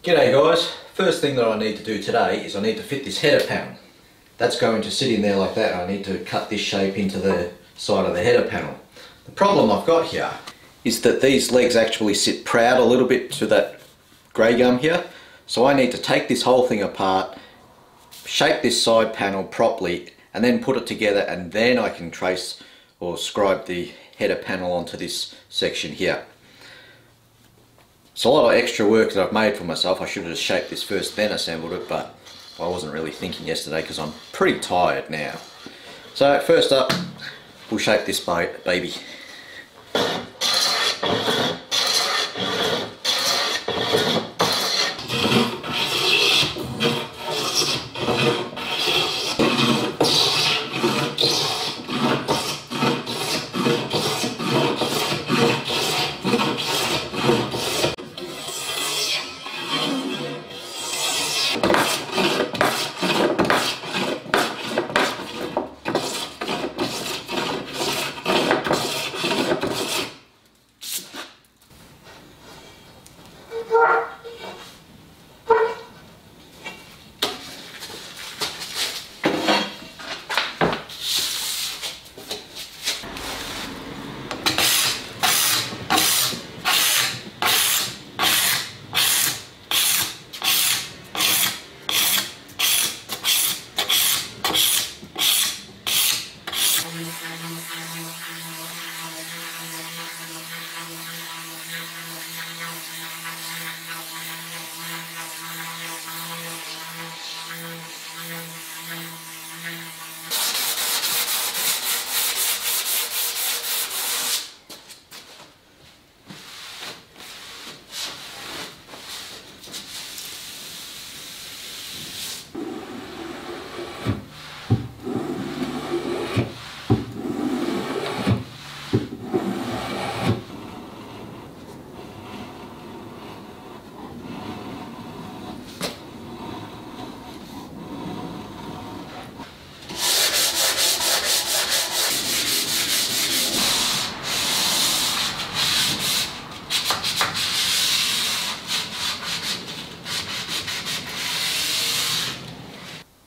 G'day guys, first thing that I need to do today is I need to fit this header panel. That's going to sit in there like that. I need to cut this shape into the side of the header panel. The problem I've got here is that these legs actually sit proud a little bit to that grey gum here. So I need to take this whole thing apart, shape this side panel properly, and then put it together, and then I can trace or scribe the header panel onto this section here. It's a lot of extra work that I've made for myself. I should have just shaped this first, then assembled it, but I wasn't really thinking yesterday because I'm pretty tired now. So first up, we'll shape this baby.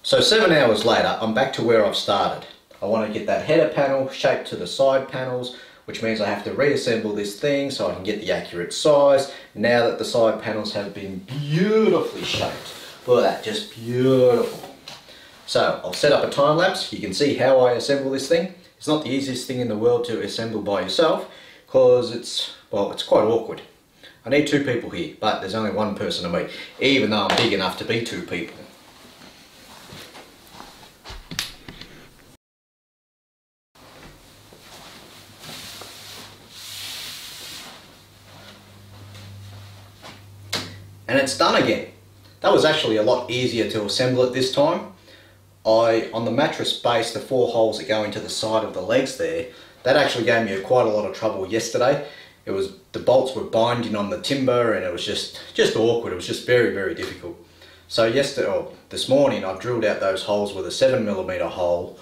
So 7 hours later, I'm back to where I've started. I want to get that header panel shaped to the side panels, which means I have to reassemble this thing so I can get the accurate size. Now that the side panels have been beautifully shaped. Look at that, just beautiful. So I'll set up a time lapse. You can see how I assemble this thing. It's not the easiest thing in the world to assemble by yourself because it's quite awkward. I need 2 people here, but there's only 1 person to me, even though I'm big enough to be 2 people. And it's done again. That was actually a lot easier to assemble it this time. On the mattress base, the 4 holes that go into the side of the legs there, that actually gave me quite a lot of trouble yesterday. The bolts were binding on the timber and it was just awkward. It was just very, very difficult. So this morning I drilled out those holes with a 7mm hole.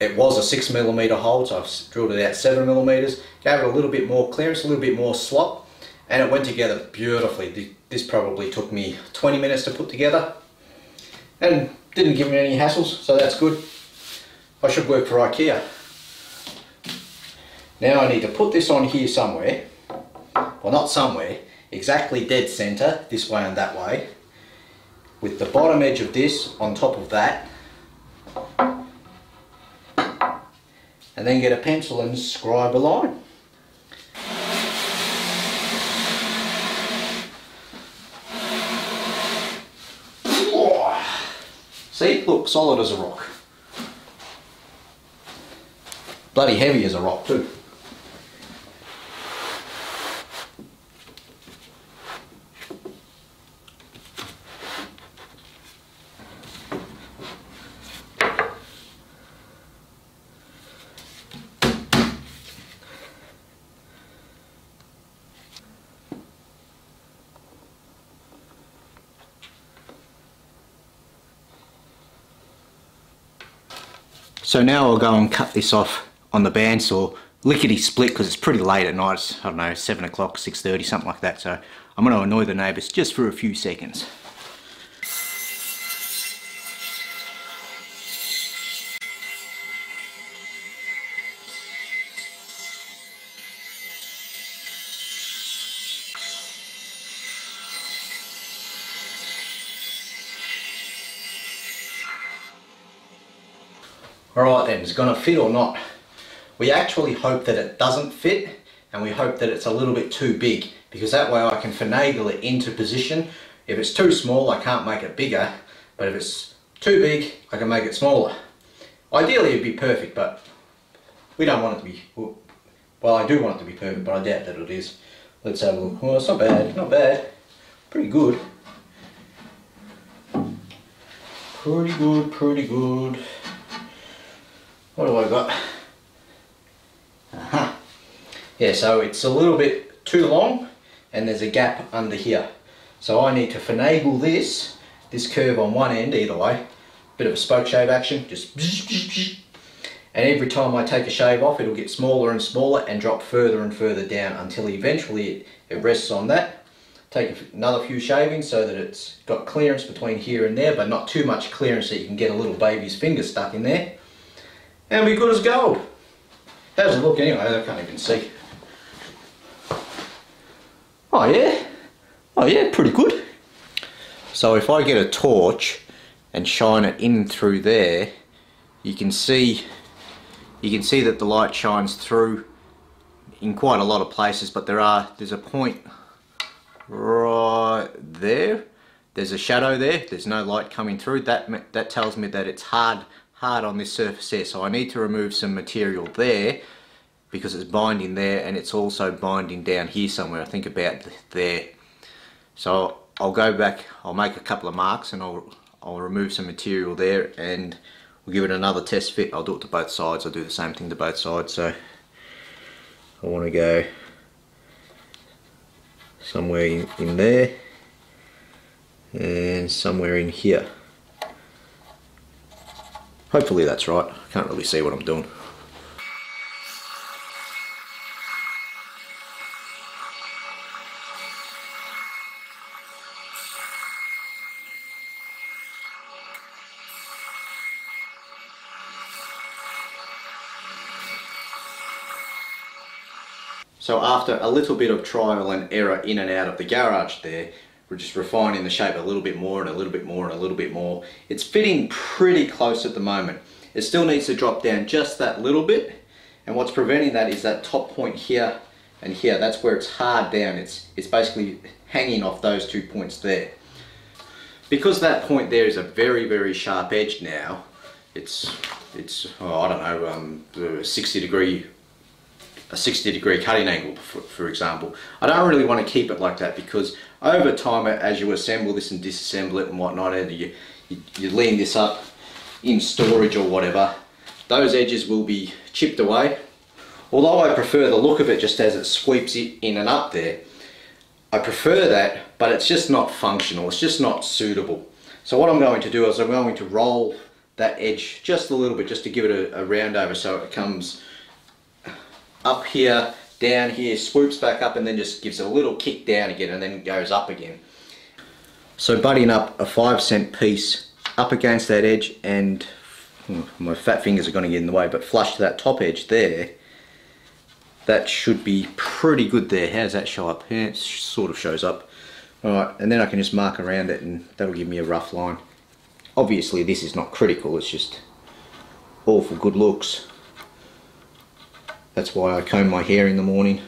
It was a 6mm hole, so I drilled it out 7mm, gave it a little bit more clearance, a little bit more slop, and it went together beautifully. This probably took me 20 minutes to put together and didn't give me any hassles, so that's good. I should work for IKEA. Now I need to put this on here somewhere, well not somewhere, exactly dead center, this way and that way, with the bottom edge of this on top of that, and then get a pencil and scribe a line. See, look, solid as a rock. Bloody heavy as a rock too. So now I'll go and cut this off on the bandsaw lickety split because it's pretty late at night. It's, I don't know, 7 o'clock, 6:30, something like that. So I'm going to annoy the neighbours just for a few seconds. Alright then, is it going to fit or not? We actually hope that it doesn't fit, and we hope that it's a little bit too big, because that way I can finagle it into position. If it's too small, I can't make it bigger, but if it's too big, I can make it smaller. Ideally it'd be perfect, but we don't want it to be, well, I do want it to be perfect, but I doubt that it is. Let's have a look. Well, it's not bad, not bad. Pretty good. Pretty good, pretty good. What do I got? Aha. Yeah, so it's a little bit too long and there's a gap under here. So I need to finagle this curve on one end either way. Bit of a spoke shave action, just and every time I take a shave off it'll get smaller and smaller and drop further and further down until eventually it rests on that. Take another few shavings so that it's got clearance between here and there, but not too much clearance that you can get a little baby's finger stuck in there. And we're good as gold. How's it look anyway? I can't even see. Oh yeah, pretty good. So if I get a torch and shine it in through there, you can see that the light shines through in quite a lot of places, but there's a point right there. There's a shadow there. There's no light coming through. That tells me that it's hard on this surface there. So I need to remove some material there because it's binding there, and it's also binding down here somewhere. I think about there. So I'll go back. I'll make a couple of marks and I'll remove some material there, and we'll give it another test fit. I'll do it to both sides. I'll do the same thing to both sides. So I want to go somewhere in there and somewhere in here. Hopefully that's right. I can't really see what I'm doing. So after a little bit of trial and error in and out of the garage there, we're just refining the shape a little bit more and a little bit more and a little bit more. It's fitting pretty close at the moment. It still needs to drop down just that little bit, and what's preventing that is that top point here and here. That's where it's hard down. It's basically hanging off those 2 points there. Because that point there is a very, very sharp edge now, it's oh, I don't know, a 60 degree cutting angle, for example. I don't really want to keep it like that, because over time, as you assemble this and disassemble it and whatnot, and you lean this up in storage or whatever, those edges will be chipped away. Although I prefer the look of it just as it sweeps it in and up there, I prefer that, but it's just not functional, it's just not suitable. So what I'm going to do is I'm going to roll that edge just a little bit, just to give it a round over, so it comes up here, down here, swoops back up, and then just gives a little kick down again, and then goes up again. So butting up a 5-cent piece up against that edge, and my fat fingers are going to get in the way, but flush to that top edge there, that should be pretty good there. How does that show up? Yeah, it sort of shows up. Alright, and then I can just mark around it, and that'll give me a rough line. Obviously this is not critical, it's just all for good looks. That's why I comb my hair in the morning.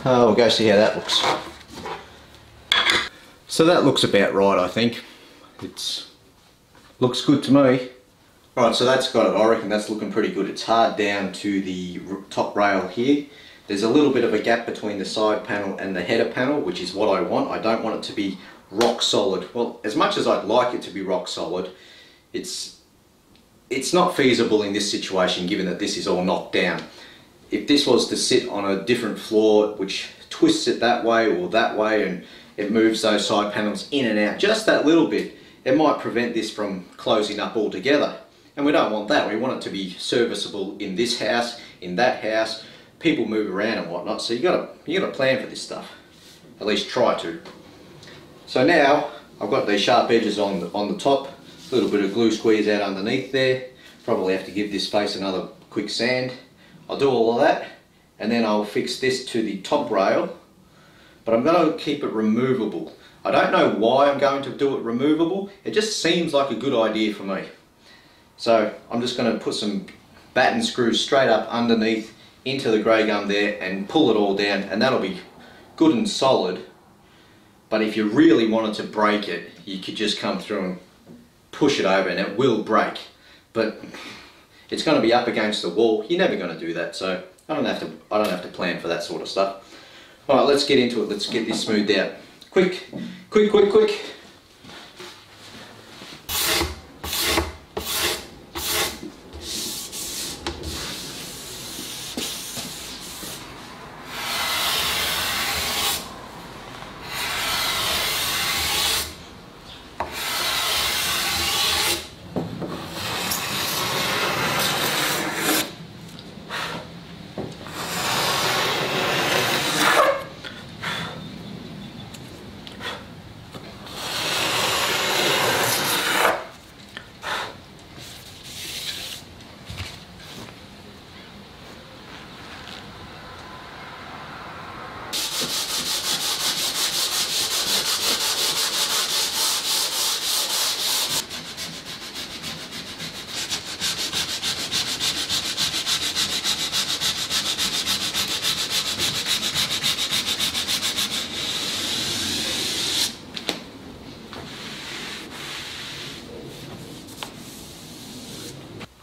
Oh, we'll go see how that looks. So that looks about right, I think. Looks good to me. Alright, so that's got it. I reckon that's looking pretty good. It's hard down to the top rail here. There's a little bit of a gap between the side panel and the header panel, which is what I want. I don't want it to be rock solid. Well, as much as I'd like it to be rock solid, it's not feasible in this situation, given that this is all knocked down. if this was to sit on a different floor which twists it that way or that way and it moves those side panels in and out just that little bit, it might prevent this from closing up altogether. And we don't want that. We want it to be serviceable in this house, in that house. People move around and whatnot, so you gotta plan for this stuff. At least try to. So now I've got these sharp edges on the top, a little bit of glue squeeze out underneath there. Probably have to give this face another quick sand. I'll do all of that, and then I'll fix this to the top rail, but I'm going to keep it removable. I don't know why I'm going to do it removable, it just seems like a good idea for me. So I'm just going to put some batten screws straight up underneath into the grey gum there and pull it all down, and that'll be good and solid. But if you really wanted to break it, you could just come through and push it over and it will break. But it's going to be up against the wall. You're never going to do that, so I don't have to plan for that sort of stuff. All right, let's get into it. Let's get this smoothed out. Quick, quick, quick, quick.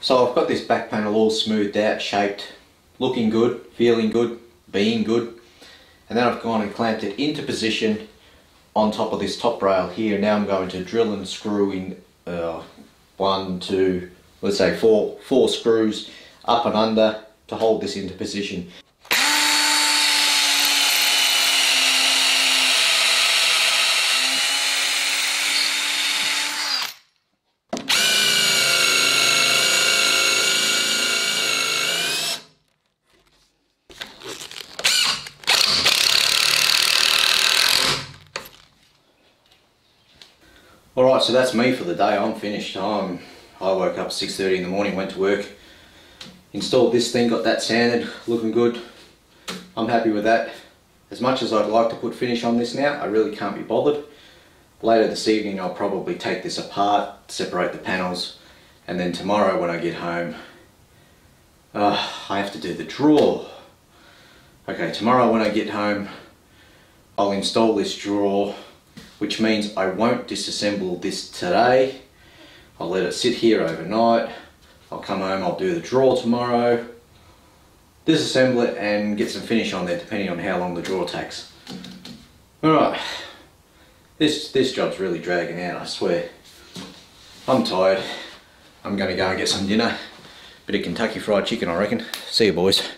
So I've got this back panel all smoothed out, shaped, looking good, feeling good, being good. And then I've gone and clamped it into position on top of this top rail here. Now I'm going to drill and screw in 1, 2, let's say four screws up and under to hold this into position. Alright, so that's me for the day. I'm finished. I woke up 6:30 in the morning, went to work, installed this thing, got that sanded, looking good. I'm happy with that. As much as I'd like to put finish on this now, I really can't be bothered. Later this evening I'll probably take this apart, separate the panels, and then tomorrow when I get home, I have to do the drawer. Okay, tomorrow when I get home, I'll install this drawer, which means I won't disassemble this today. I'll let it sit here overnight. I'll come home, I'll do the drawer tomorrow, disassemble it and get some finish on there depending on how long the drawer takes. Alright, this job's really dragging out, I swear. I'm tired. I'm going to go and get some dinner. Bit of Kentucky Fried Chicken, I reckon. See you boys.